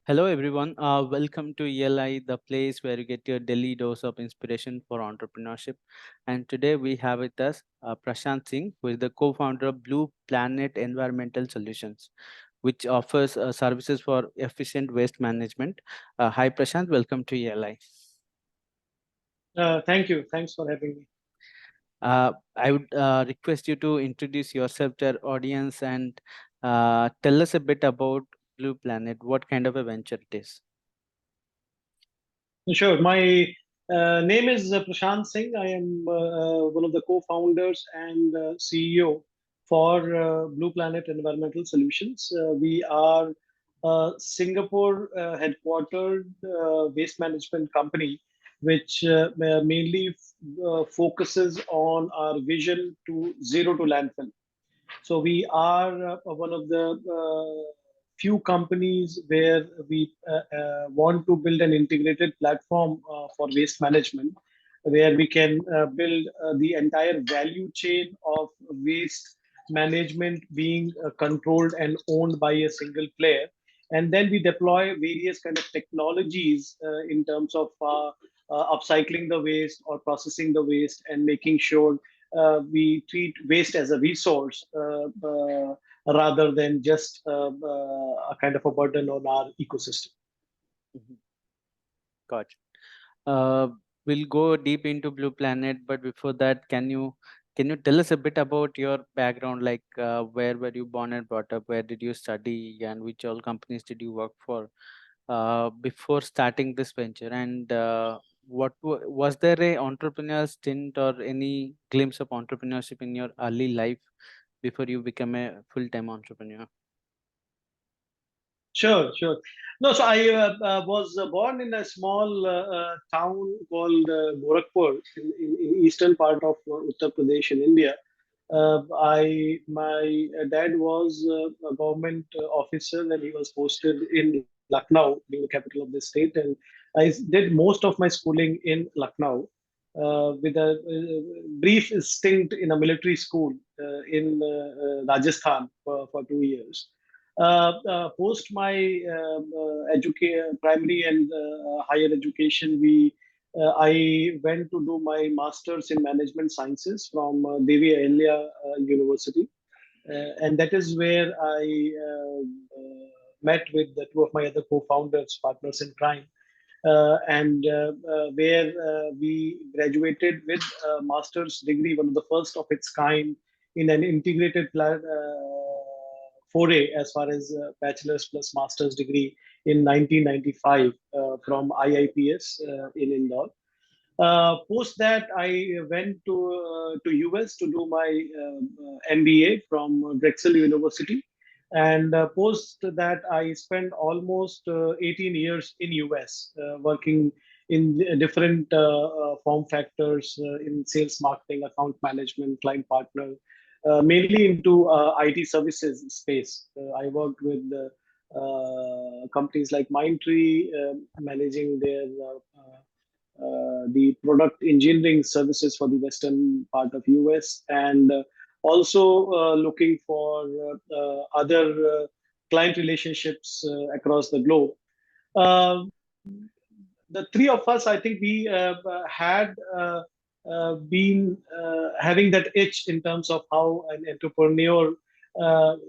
Hello, everyone. Welcome to ELI, the place where you get your daily dose of inspiration for entrepreneurship. And today we have with us Prashant Singh, who is the co founder of Blue Planet Environmental Solutions, which offers services for efficient waste management. Hi, Prashant. Welcome to ELI. Thank you. Thanks for having me. I would request you to introduce yourself to our audience and tell us a bit about Blue Planet, what kind of a venture it is. Sure. My name is Prashant Singh. I am one of the co-founders and CEO for Blue Planet Environmental Solutions. We are a Singapore headquartered waste management company, which mainly focuses on our vision to zero to landfill. So we are one of the few companies where we want to build an integrated platform for waste management, where we can build the entire value chain of waste management being controlled and owned by a single player. And then we deploy various kind of technologies in terms of upcycling the waste or processing the waste and making sure we treat waste as a resource rather than just a kind of a burden on our ecosystem. Mhm. Gotcha. Uh, we'll go deep into Blue Planet, but before that, can you tell us a bit about your background? Like, where were you born and brought up? Where did you study, and which all companies did you work for before starting this venture? And was there a entrepreneurial stint or any glimpse of entrepreneurship in your early life before you become a full-time entrepreneur? Sure, sure. No, so I was born in a small town called Gorakpur in eastern part of Uttar Pradesh in India. My dad was a government officer and he was posted in Lucknow, being the capital of the state. And I did most of my schooling in Lucknow with a brief stint in a military school in Rajasthan for 2 years. Post my primary and higher education, I went to do my master's in management sciences from Devi Ahilya University, and that is where I met with the two of my other co-founders, partners in crime, and where we graduated with a master's degree, one of the first of its kind in an integrated foray as far as bachelor's plus master's degree in 1995 from IIPS in Indore. Post that, I went to US to do my MBA from Drexel University, and post that, I spent almost 18 years in US working in different form factors in sales, marketing, account management, client partner, mainly into IT services space. I worked with companies like Mindtree, managing their the product engineering services for the western part of US, and also looking for other client relationships across the globe. Uh, the three of us, I think we had been having that itch in terms of how an entrepreneur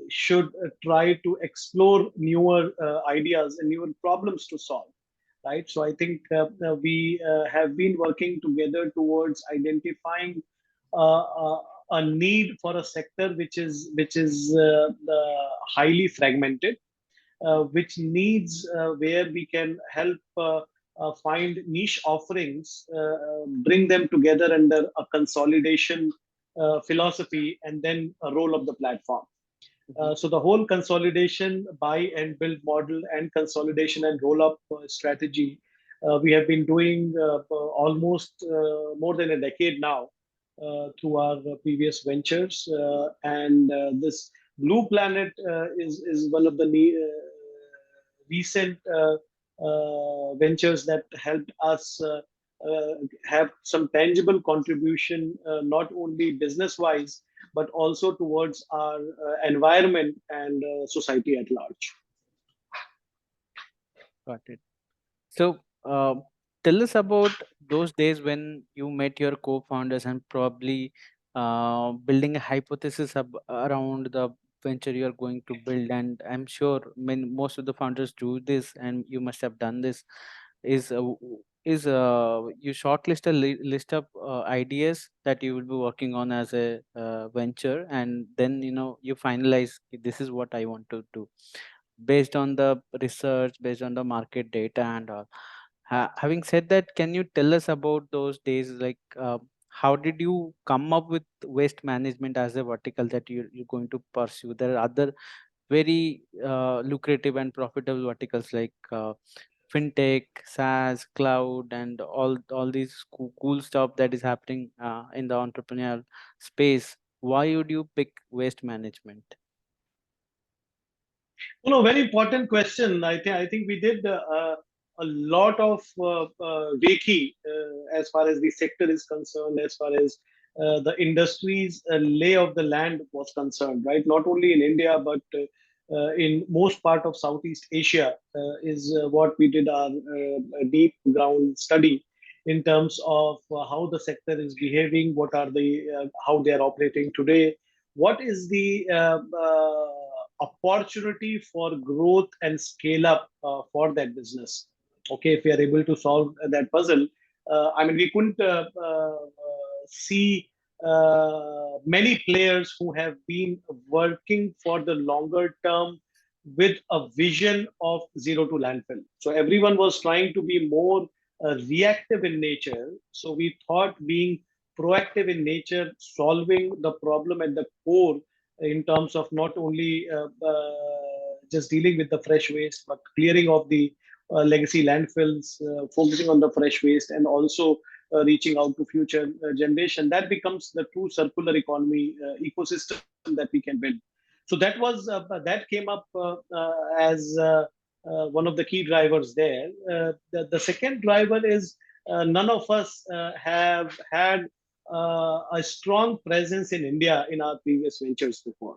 should try to explore newer ideas and newer problems to solve, right? So I think we have been working together towards identifying a need for a sector which is highly fragmented, which needs where we can help find niche offerings, bring them together under a consolidation philosophy, and then roll up the platform. Mhm. So the whole consolidation, buy and build model, and consolidation and roll up strategy, we have been doing almost more than a decade now through our previous ventures. And this Blue Planet is one of the recent ventures that helped us have some tangible contribution, not only business wise, but also towards our environment and society at large. Got it. So, tell us about those days when you met your co-founders and probably building a hypothesis around the venture you are going to build. And I'm sure, I mean, most of the founders do this, and you must have done this. Is you shortlist a list of ideas that you will be working on as a venture, and then you finalize, this is what I want to do based on the research, based on the market data and all. Having said that, can you tell us about those days? Like, how did you come up with waste management as a vertical that you're going to pursue? There are other very lucrative and profitable verticals like fintech, SaaS, cloud, and all these cool stuff that is happening in the entrepreneurial space. Why would you pick waste management? Very important question. I think we did a lot of Reiki as far as the sector is concerned, as far as the industry's lay of the land was concerned, right? Not only in India, but in most part of Southeast Asia is what we did our deep ground study in terms of how the sector is behaving, what are the how they are operating today, what is the opportunity for growth and scale up for that business. Okay, if we are able to solve that puzzle, I mean, we couldn't see many players who have been working for the longer term with a vision of zero to landfill. So everyone was trying to be more reactive in nature. So we thought being proactive in nature, solving the problem at the core in terms of not only just dealing with the fresh waste, but clearing of the legacy landfills, focusing on the fresh waste, and also reaching out to future generation. That becomes the true circular economy ecosystem that we can build. So that came up as one of the key drivers there. The second driver is none of us have had a strong presence in India in our previous ventures before.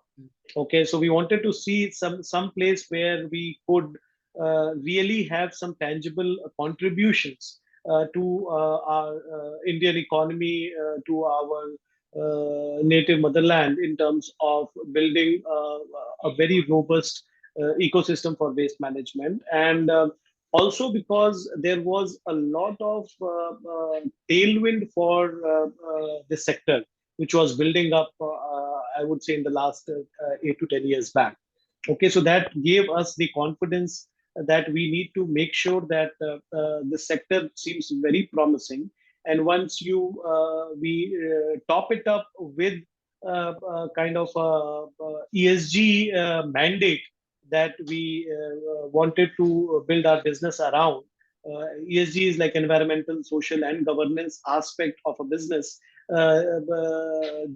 Okay, so we wanted to see some place where we could really have some tangible contributions to our Indian economy, to our native motherland in terms of building a very robust ecosystem for waste management. And also because there was a lot of tailwind for this sector, which was building up, I would say, in the last 8 to 10 years back. Okay, so that gave us the confidence that we need to make sure that the sector seems very promising. And once we top it up with kind of ESG mandate that we wanted to build our business around. ESG is like environmental, social, and governance aspect of a business.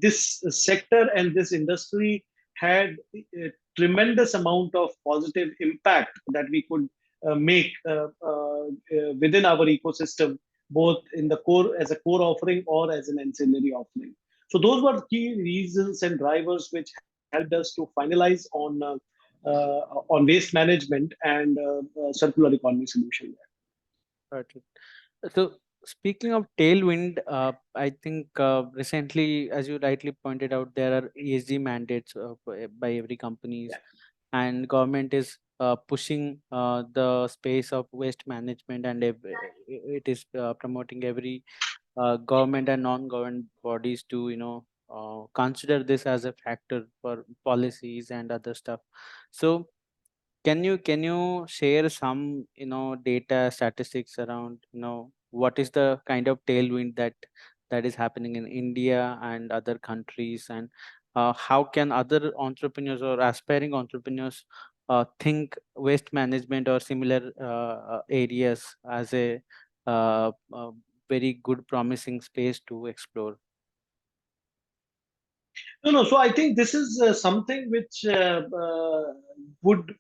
This sector and this industry had a tremendous amount of positive impact that we could make within our ecosystem, both in the core as a core offering or as an ancillary offering. So those were key reasons and drivers which helped us to finalize on waste management and circular economy solution. Got it. So, speaking of tailwind, I think recently, as you rightly pointed out, there are ESG mandates by every companies, Yeah. and government is pushing the space of waste management, and it is promoting every government and non-government bodies to consider this as a factor for policies and other stuff. So, can you share some data statistics around what is the kind of tailwind that is happening in India and other countries, and how can other entrepreneurs or aspiring entrepreneurs think waste management or similar areas as a very good promising space to explore? No, no. So I think this is something which would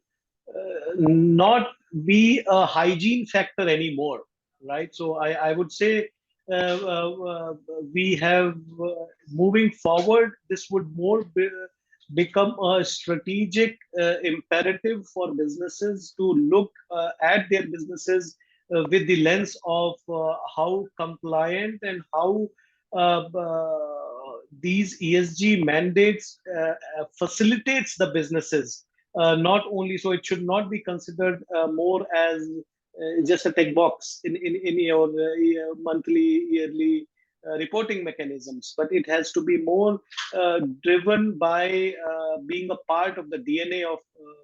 not be a hygiene factor anymore, right? So I would say we have moving forward. This would more become a strategic imperative for businesses to look at their businesses with the lens of how compliant and how these ESG mandates facilitates the businesses. Not only so, it should not be considered more as just a tick box in your monthly, yearly reporting mechanisms, but it has to be more driven by being a part of the DNA of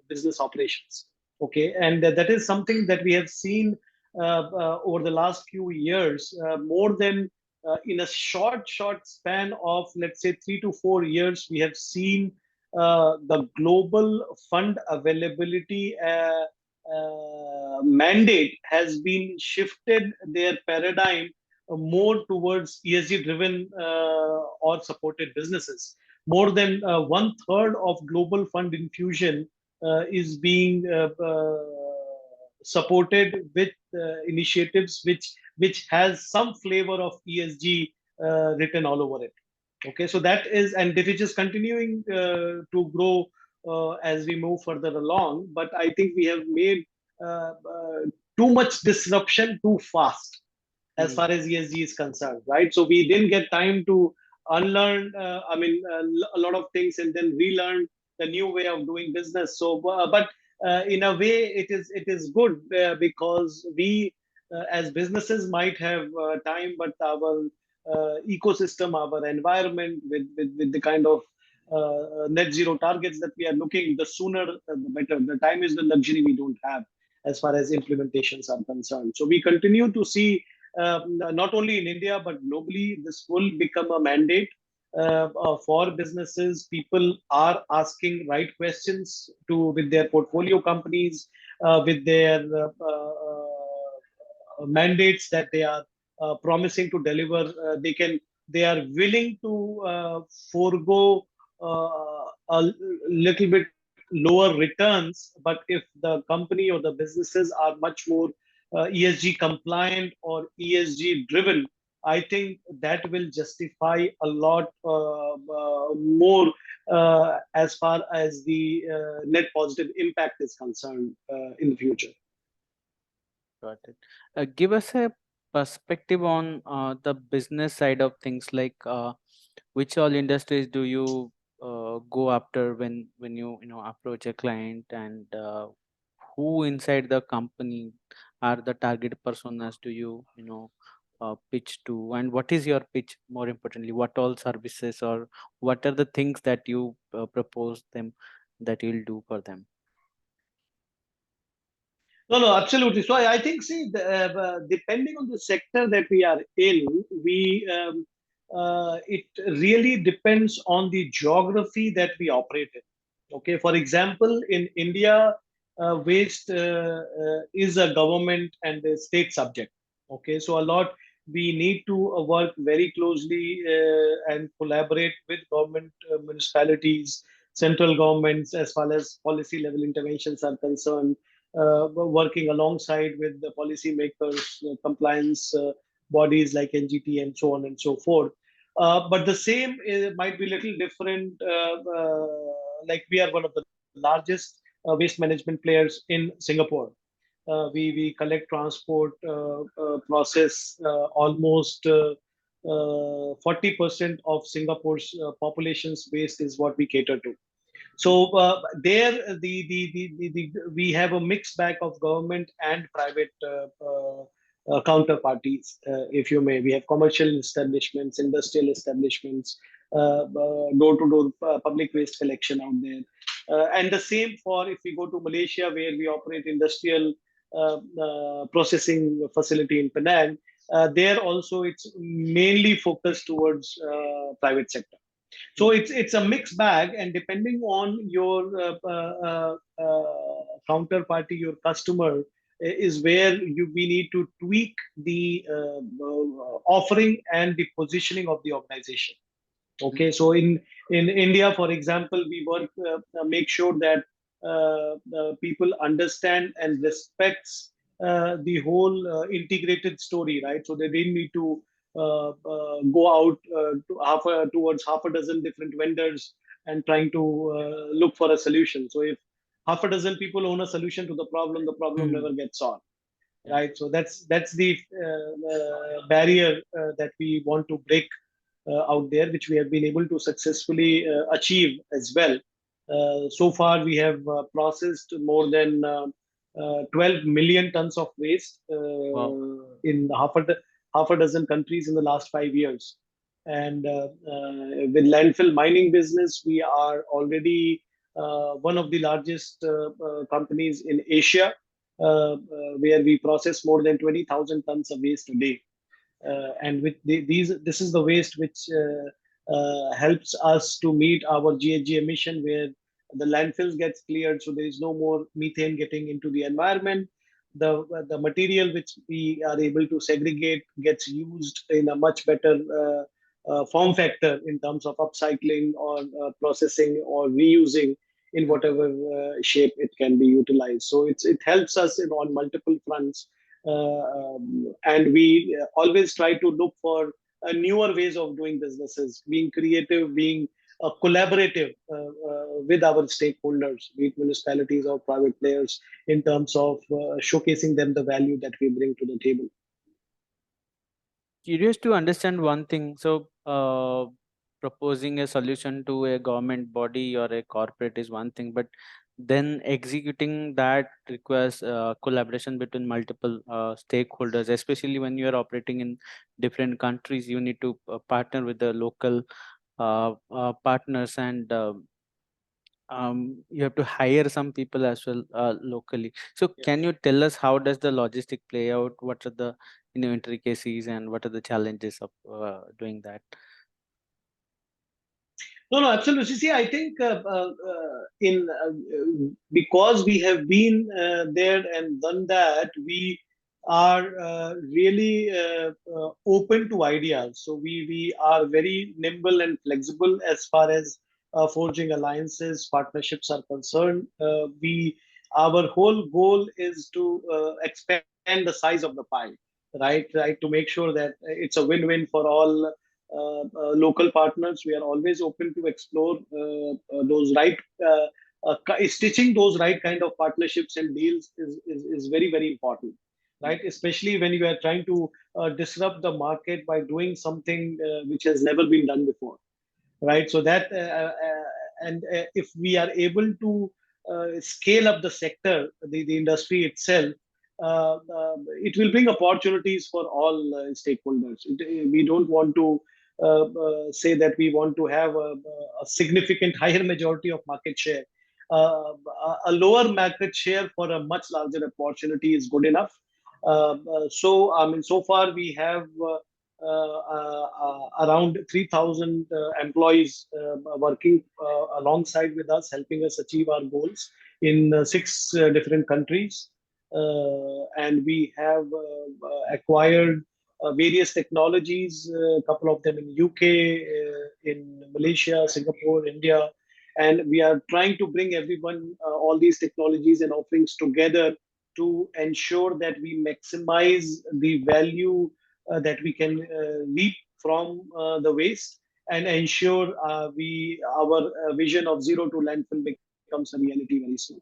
business operations. Okay, and that is something that we have seen over the last few years, more than in a short span of, let's say, 3 to 4 years, we have seen the global fund availability mandate has been shifted their paradigm more towards ESG driven or supported businesses. More than one third of global fund infusion is being supported with initiatives which has some flavor of ESG written all over it. Okay, so that is, and it is just continuing to grow as we move further along. But I think we have made too much disruption too fast as Mm, far as ESG is concerned, right? So we didn't get time to unlearn, a lot of things and then relearn the new way of doing business. So, but in a way, it is good because we, as businesses, might have time, but our ecosystem, our environment, with the kind of net zero targets that we are looking, the sooner the better. The time is the luxury we don't have as far as implementations are concerned. So we continue to see not only in India but globally, this will become a mandate for businesses. People are asking right questions to with their portfolio companies, with their mandates that they are promising to deliver. They are willing to forego a little bit lower returns, but if the company or the businesses are much more ESG compliant or ESG driven, I think that will justify a lot more as far as the net positive impact is concerned in the future. got it. Give us a perspective on the business side of things, like which all industries do you go after when you know approach a client, and who inside the company are the target personas do you know pitch to, and what is your pitch, more importantly, what all services or what are the things that you propose them that you'll do for them? No, no, absolutely. So I think, see, depending on the sector that we are in, it really depends on the geography that we operate in. Okay, for example, in India, waste is a government and a state subject. Okay, so a lot we need to work very closely and collaborate with government, municipalities, central governments as far as policy level interventions are concerned, working alongside with the policymakers, compliance bodies like NGT and so on and so forth. But the same might be a little different. Like we are one of the largest waste management players in Singapore. We collect, transport, process almost 40% of Singapore's population's waste is what we cater to. So there, we have a mixed bag of government and private counterparties, if you may. We have commercial establishments, industrial establishments, door-to-door public waste collection out there, and the same for if we go to Malaysia, where we operate industrial processing facility in Penang. There also, it's mainly focused towards private sector. So it's a mixed bag, and depending on your counterparty, your customer, is where we need to tweak the offering and the positioning of the organization. Okay, so in India, for example, we work make sure that people understand and respects the whole integrated story, right? So they didn't need to go out towards half a dozen different vendors and trying to look for a solution. So if half a dozen people own a solution to the problem Hmm. never gets solved, Yeah. right? So that's the barrier that we want to break out there, which we have been able to successfully achieve as well. So far, we have processed more than 12 million tons of waste Wow. in half a dozen countries in the last 5 years. And with landfill mining business, we are already one of the largest companies in Asia, where we process more than 20,000 tons of waste a day. And with this is the waste which helps us to meet our GHG emission, where the landfills gets cleared, so there is no more methane getting into the environment. The material which we are able to segregate gets used in a much better form factor in terms of upcycling or processing or reusing in whatever shape it can be utilized. So it helps us on multiple fronts, and we always try to look for newer ways of doing businesses, being creative, being collaborative with our stakeholders, be it municipalities or private players, in terms of showcasing them the value that we bring to the table. Curious to understand one thing. So, proposing a solution to a government body or a corporate is one thing, but then executing that requires collaboration between multiple stakeholders, especially when you are operating in different countries. You need to partner with the local partners, and you have to hire some people as well locally. So can you tell us how does the logistic play out? What are the intricacies, and what are the challenges of doing that? No, no, absolutely. See, I think in because we have been there and done that, we are really open to ideas. So we are very nimble and flexible as far as forging alliances, partnerships are concerned. We Our whole goal is to expand the size of the pie, right? To make sure that it's a win-win for all local partners. We are always open to explore those right, stitching those right kind of partnerships and deals is very, very important, Mm. right? Especially when you are trying to disrupt the market by doing something which has never been done before, right? So that and if we are able to scale up the sector, the industry itself, it will bring opportunities for all stakeholders. We don't want to say that we want to have a significant higher majority of market share. A lower market share for a much larger opportunity is good enough. So, I mean, so far we have around 3,000 employees working alongside with us, helping us achieve our goals in six different countries. And we have acquired various technologies, a couple of them in UK, in Malaysia, Singapore, India, and we are trying to bring everyone, all these technologies and offerings together to ensure that we maximize the value that we can reap from the waste, and ensure we our vision of zero to landfill becomes a reality very soon.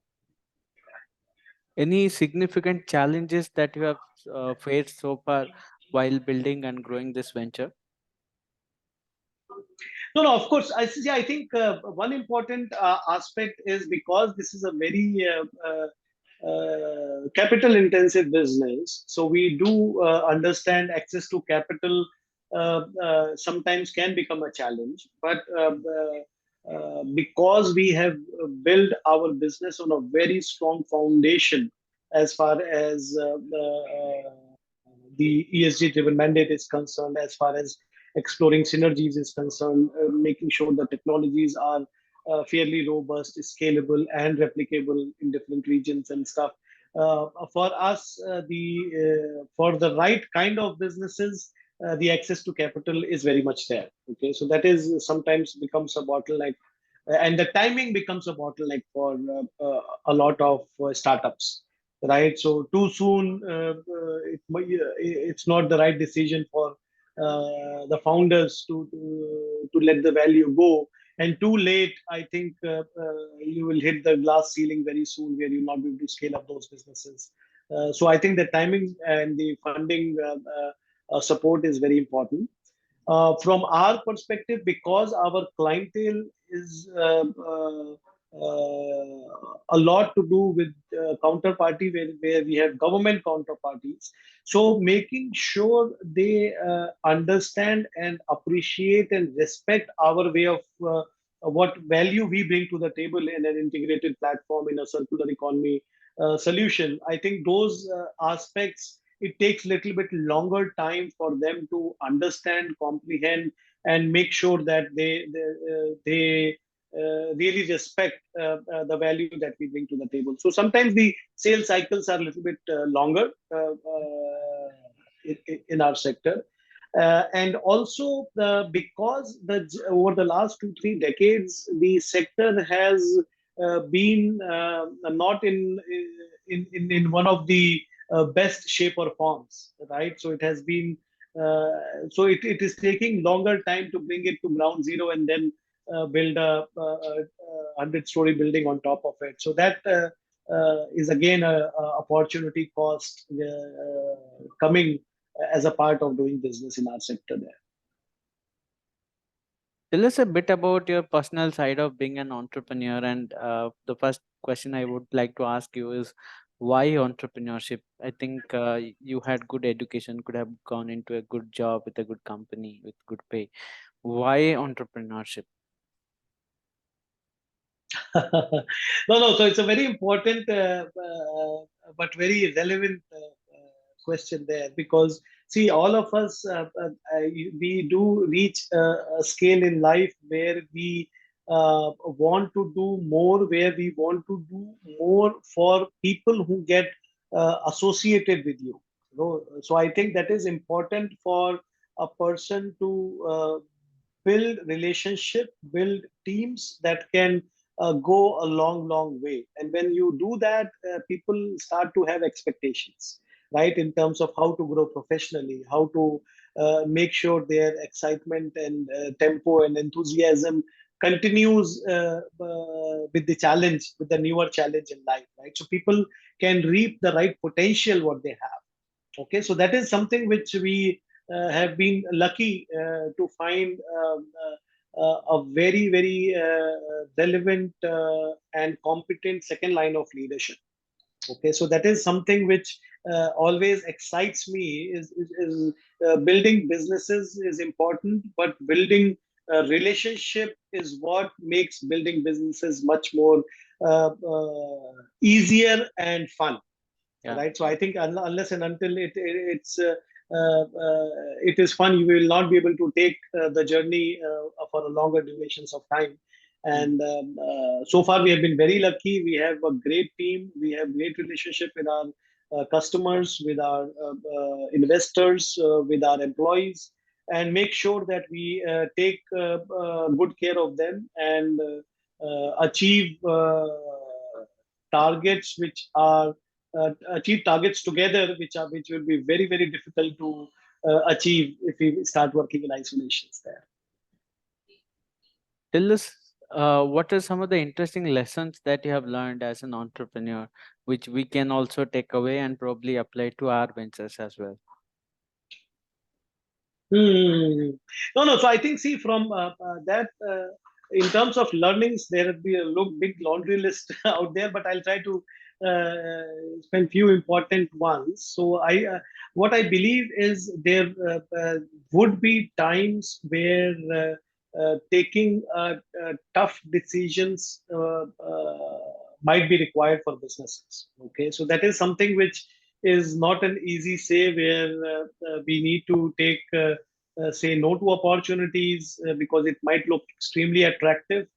Any significant challenges that you have faced so far while building and growing this venture? No, no, of course. I think one important aspect is, because this is a very capital intensive business. So we do understand access to capital sometimes can become a challenge. But because we have built our business on a very strong foundation as far as the ESG driven mandate is concerned, as far as exploring synergies is concerned, making sure the technologies are fairly robust, scalable, and replicable in different regions and stuff. For us, the for the right kind of businesses, the access to capital is very much there. Okay, so that is sometimes becomes a bottleneck, and the timing becomes a bottleneck for a lot of startups, right? So too soon, it's not the right decision for the founders to let the value go, and too late, I think you will hit the glass ceiling very soon, where you'll not be able to scale up those businesses. So I think the timing and the funding support is very important. From our perspective, because our clientele is a lot to do with counterparty, where we have government counterparties. So making sure they understand and appreciate and respect our way of what value we bring to the table in an integrated platform, in a circular economy solution. I think those aspects, it takes a little bit longer time for them to understand, comprehend, and make sure that they really respect the value that we bring to the table. So sometimes the sales cycles are a little bit longer in our sector. And also, because over the last 2 3 decades, the sector has been not in one of the best shape or forms, right? So it has been it is taking longer time to bring it to ground zero and then build a 100-story building on top of it. So that is again a opportunity cost coming as a part of doing business in our sector there. Tell us a bit about your personal side of being an entrepreneur. And the first question I would like to ask you is, why entrepreneurship? I think you had good education, could have gone into a good job with a good company with good pay. Why entrepreneurship? No, so it's a very important but very relevant question there, because see, all of us we do reach a scale in life where we want to do more, where we want to do more for people who get associated with you. You know? So I think that is important for a person to build relationship, build teams that can go a long way. And when you do that, people start to have expectations, right? In terms of how to grow professionally, how to make sure their excitement and tempo and enthusiasm continues with the challenge, with the newer challenge in life, right? So people can reap the right potential what they have. Okay, so that is something which we have been lucky to find a very relevant and competent second line of leadership. Okay, so that is something which always excites me. Is building businesses is important, but building a relationship is what makes building businesses much more easier and fun, Yeah. right? So I think unless and until it is fun, you will not be able to take the journey for a longer durations of time. Mm. And so far, we have been very lucky. We have a great team. We have great relationship with our customers, with our investors, with our employees, and make sure that we take good care of them and achieve targets which are achieve targets together, which will be very difficult to achieve if we start working in isolations there. Tell us, what are some of the interesting lessons that you have learned as an entrepreneur, which we can also take away and probably apply to our ventures as well? Hmm. No. So I think, see, from that, in terms of learnings, there would be a big laundry list out there, but I'll try to spend few important ones. So what I believe is there would be times where taking tough decisions might be required for businesses. Okay, so that is something which is not an easy say, where we need to take say no to opportunities because it might look extremely attractive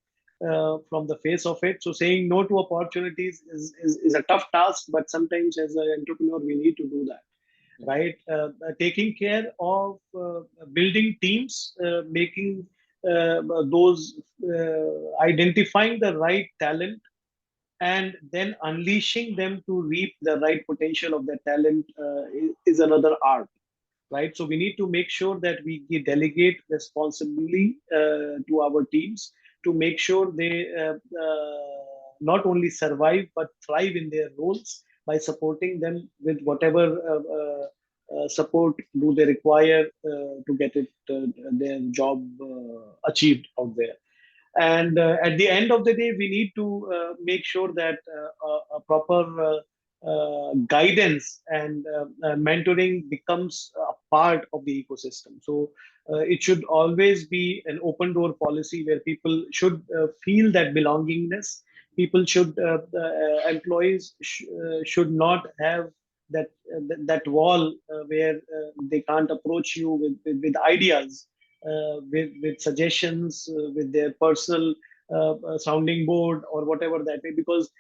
from the face of it. So saying no to opportunities is a tough task, but sometimes as an entrepreneur we need to do that, right? Taking care of building teams, making those identifying the right talent and then unleashing them to reap the right potential of that talent is another art, right? So we need to make sure that we delegate responsibly to our teams, to make sure they not only survive but thrive in their roles by supporting them with whatever support do they require to get their job achieved out there. And at the end of the day, we need to make sure that a proper guidance and mentoring becomes a part of the ecosystem. So it should always be an open door policy where people should feel that belongingness. People should, employees should not have that wall where they can't approach you with ideas, with suggestions, with their personal sounding board or whatever that may, because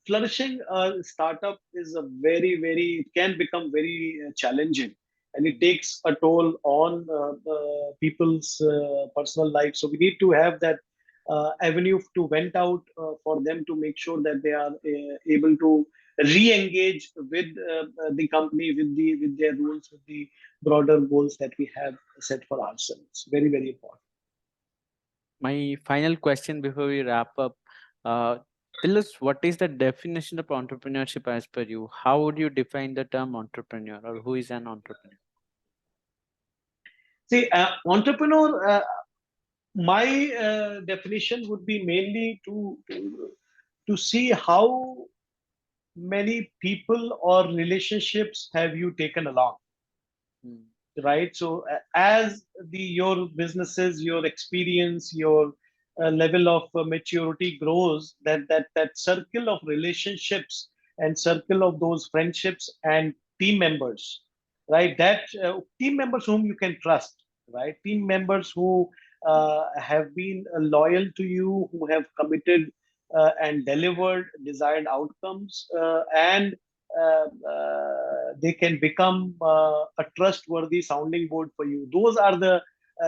flourishing a startup is a it can become very challenging, and it takes a toll on people's personal life. So we need to have that avenue to vent out for them, to make sure that they are able to re-engage with the company, with their rules, with the broader goals that we have set for ourselves. Very, very important. My final question before we wrap up, uh, tell us what is the definition of entrepreneurship as per you? How would you define the term entrepreneur, or who is an entrepreneur? See, entrepreneur, my definition would be mainly to see how many people or relationships have you taken along, Hmm. right? So as your businesses, your experience, your level of maturity grows, that circle of relationships and circle of those friendships and team members, right? That team members whom you can trust, right? Team members who have been loyal to you, who have committed and delivered desired outcomes, and they can become a trustworthy sounding board for you. Those are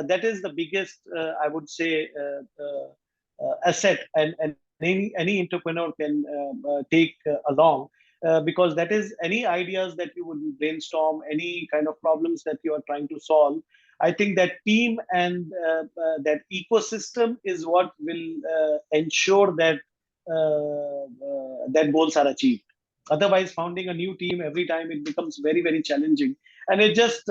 that is the biggest, I would say, asset, and any entrepreneur can take along, because that is any ideas that you would brainstorm, any kind of problems that you are trying to solve. I think that team and that ecosystem is what will ensure that that goals are achieved. Otherwise, founding a new team every time, it becomes very, very challenging, and it just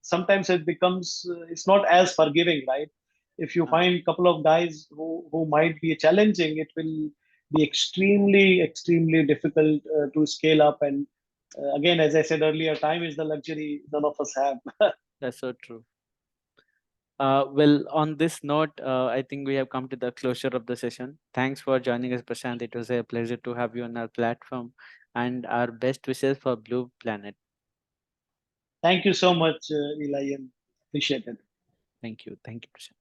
sometimes it becomes it's not as forgiving, right? If you Uh, find a couple of guys who might be challenging, it will be extremely, extremely difficult to scale up. And again, as I said earlier, time is the luxury none of us have. that's so true. Well, on this note, I think we have come to the closure of the session. Thanks for joining us, Prashant. It was a pleasure to have you on our platform, and our best wishes for Blue Planet. Thank you so much, Eli, and appreciate it. Thank you. Thank you, Prashant.